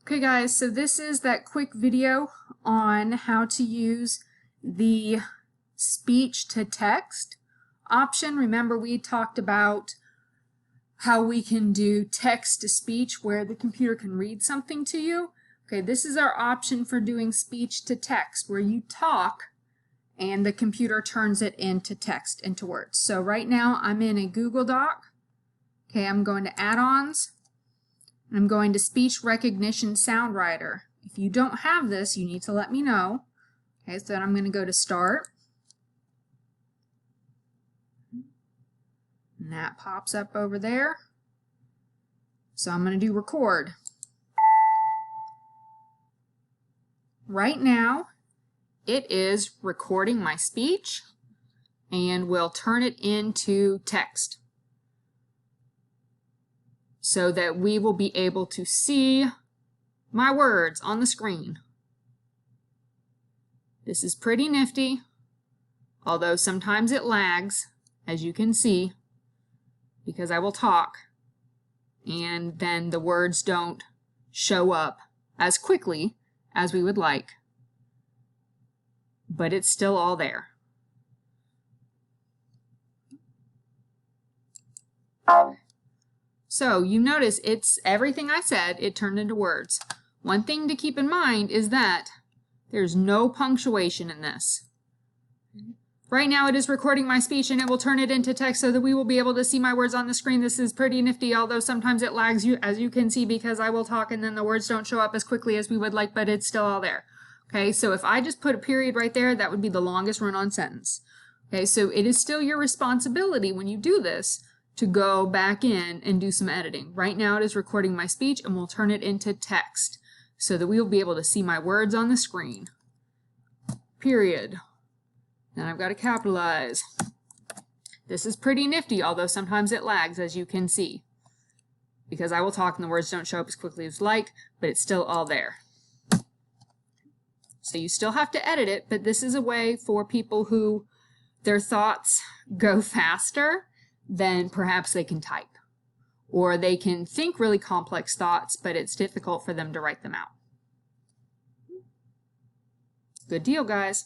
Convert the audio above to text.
Okay guys, so this is that quick video on how to use the speech to text option. Remember we talked about how we can do text to speech where the computer can read something to you. Okay, this is our option for doing speech to text where you talk and the computer turns it into text, into words. So right now I'm in a Google Doc. Okay, I'm going to add-ons. I'm going to speech recognition sound writer. If you don't have this, you need to let me know. Okay, so then I'm going to go to start. And that pops up over there. So I'm going to do record. Right now, it is recording my speech and we'll turn it into text, so that we will be able to see my words on the screen. This is pretty nifty, although sometimes it lags, as you can see, because I will talk and then the words don't show up as quickly as we would like, but it's still all there. So you notice it's everything I said, it turned into words. One thing to keep in mind is that there's no punctuation in this. Right now it is recording my speech and it will turn it into text so that we will be able to see my words on the screen. This is pretty nifty, although sometimes it lags, as you can see, because I will talk and then the words don't show up as quickly as we would like, but it's still all there. Okay, so if I just put a period right there, that would be the longest run-on sentence. Okay, so it is still your responsibility when you do this to go back in and do some editing. Right now it is recording my speech and we'll turn it into text so that we will be able to see my words on the screen. Period. Then I've got to capitalize. This is pretty nifty, although sometimes it lags, as you can see, because I will talk and the words don't show up as quickly as like, but it's still all there. So you still have to edit it, but this is a way for people who their thoughts go faster than perhaps they can type, or they can think really complex thoughts, but it's difficult for them to write them out. Good deal, guys.